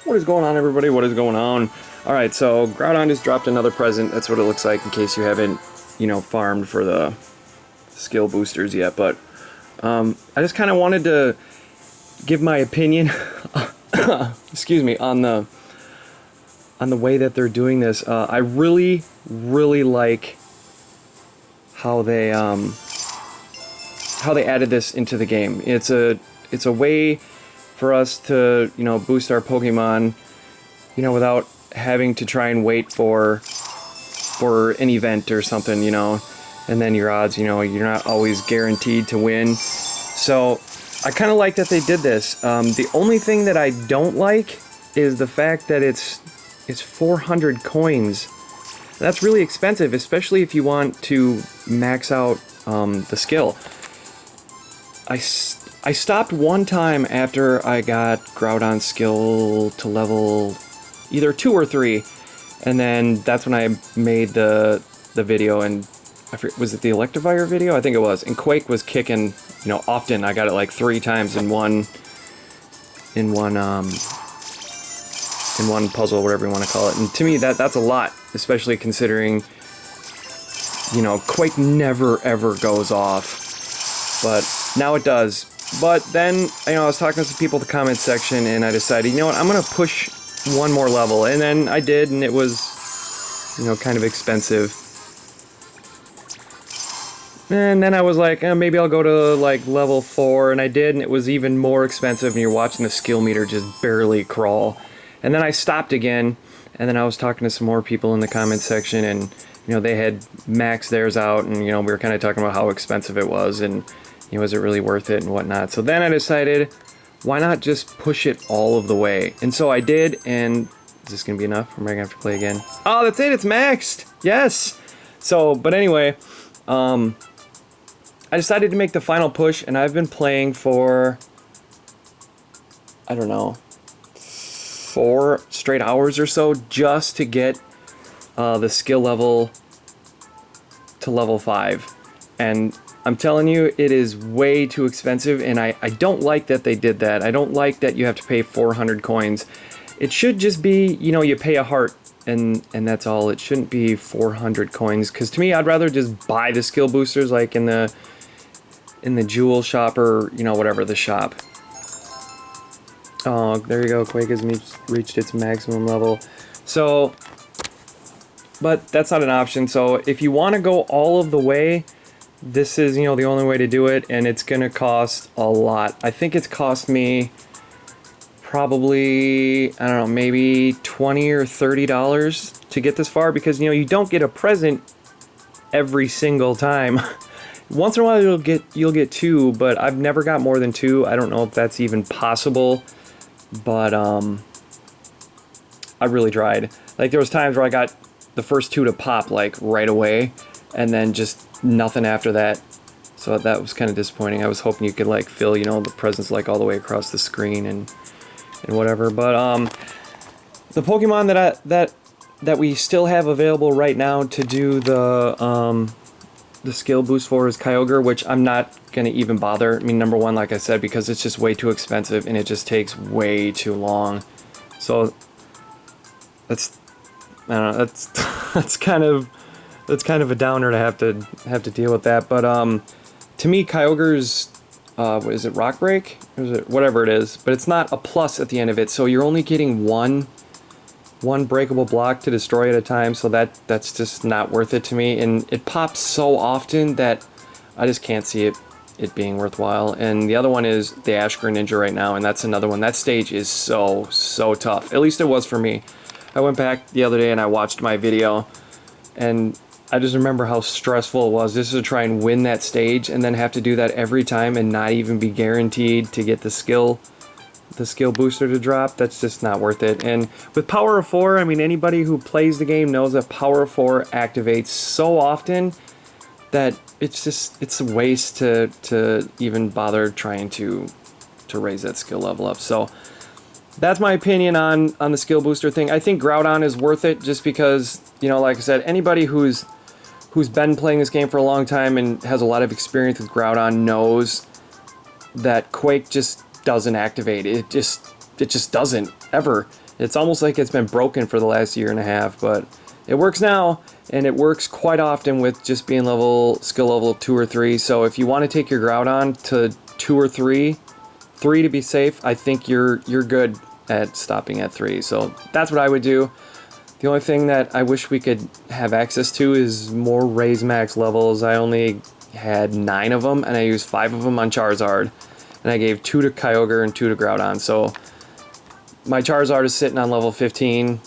What is going on, everybody? What is going on? Alright, so Groudon just dropped another present. That's what it looks like in case you haven't, farmed for the skill boosters yet. But I just kind of wanted to give my opinion excuse me, on the way that they're doing this. I really like how they added this into the game. It's a way for us to, boost our Pokemon, without having to try and wait for an event or something, and then your odds, you're not always guaranteed to win. So I kind of like that they did this. The only thing that I don't like is the fact that it's 400 coins. That's really expensive, especially if you want to max out the skill. I stopped one time after I got Groudon skill to level either 2 or 3, and then that's when I made the video, and I forget, was it the Electivire video? I think it was. And Quake was kicking, often. I got it like 3 times in one puzzle, whatever you want to call it. And to me, that's a lot, especially considering, Quake never ever goes off, but now it does. But then, I was talking to some people in the comment section, and I decided, you know what, I'm going to push one more level. And then I did, and it was, kind of expensive. And then I was like, maybe I'll go to, like, level 4, and I did, and it was even more expensive, and you're watching the skill meter just barely crawl. And then I stopped again, and then I was talking to some more people in the comment section, and, they had maxed theirs out, and, we were kind of talking about how expensive it was, and was it really worth it and whatnot. So then I decided, why not just push it all of the way? And so I did, and is this going to be enough? Or am I going to have to play again? Oh, that's it, it's maxed! Yes! So, but anyway, I decided to make the final push, and I've been playing for, I don't know, 4 straight hours or so just to get the skill level to level 5. And I'm telling you, it is way too expensive, and I don't like that they did that. I don't like that you have to pay 400 coins. It should just be, you pay a heart, and that's all. It shouldn't be 400 coins, because to me, I'd rather just buy the skill boosters, like in the jewel shop, or, whatever, the shop. Oh, there you go, Quake has reached its maximum level. So, but that's not an option, so if you want to go all of the way, this is, the only way to do it, and it's going to cost a lot. I think it's cost me probably, I don't know, maybe $20 or $30 to get this far, because, you don't get a present every single time. Once in a while you'll get 2, but I've never got more than 2. I don't know if that's even possible, but I really tried. Like, there was times where I got the first 2 to pop, like, right away, and then just nothing after that. So that was kind of disappointing. I was hoping you could, like, fill, the presents, like, all the way across the screen and whatever. But the Pokemon that we still have available right now to do the skill boost for is Kyogre, which I'm not gonna even bother. I mean, number one, like I said, because it's just way too expensive and it just takes way too long. So that's, I don't know, that's kind of a downer to have to deal with that. But to me, Kyogre's what is it, Rock Break? Or is it whatever it is? But it's not a plus at the end of it, so you're only getting one breakable block to destroy at a time. So that's just not worth it to me. And it pops so often that I just can't see it being worthwhile. And the other one is the Ashker Ninja right now, and that's another one. That stage is so tough. At least it was for me. I went back the other day and I watched my video, and I just remember how stressful it was just to try and win that stage and then have to do that every time and not even be guaranteed to get the skill booster to drop. That's just not worth it. And with Power of 4, I mean, anybody who plays the game knows that Power of 4 activates so often that it's a waste to even bother trying to raise that skill level up. So that's my opinion on the skill booster thing. I think Groudon is worth it just because, like I said, anybody who's been playing this game for a long time and has a lot of experience with Groudon knows that Quake just doesn't activate. It just doesn't ever. It's almost like it's been broken for the last year and a half, but it works now, and it works quite often with just being skill level 2 or 3. So if you want to take your Groudon to 2 or 3 to be safe, I think you're good at stopping at 3. So that's what I would do. The only thing that I wish we could have access to is more Raise Max levels. I only had 9 of them, and I used 5 of them on Charizard. And I gave 2 to Kyogre and 2 to Groudon. So my Charizard is sitting on level 15,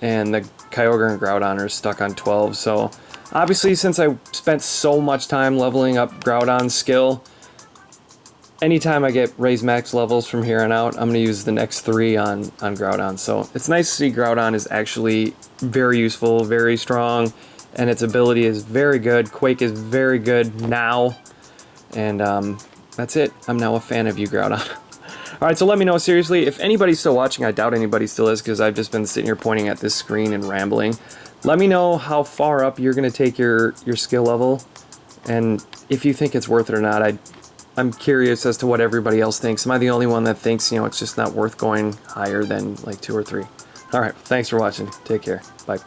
and the Kyogre and Groudon are stuck on 12. So obviously, since I spent so much time leveling up Groudon's skill, anytime I get Raise Max levels from here on out, I'm going to use the next 3 on Groudon. So it's nice to see Groudon is actually very useful, very strong, and its ability is very good. Quake is very good now. And that's it. I'm now a fan of you, Groudon. Alright, so let me know, seriously, if anybody's still watching. I doubt anybody still is, because I've just been sitting here pointing at this screen and rambling. Let me know how far up you're going to take your skill level, and if you think it's worth it or not. I'm curious as to what everybody else thinks. Am I the only one that thinks, you know, it's just not worth going higher than like 2 or 3? Alright, thanks for watching. Take care. Bye.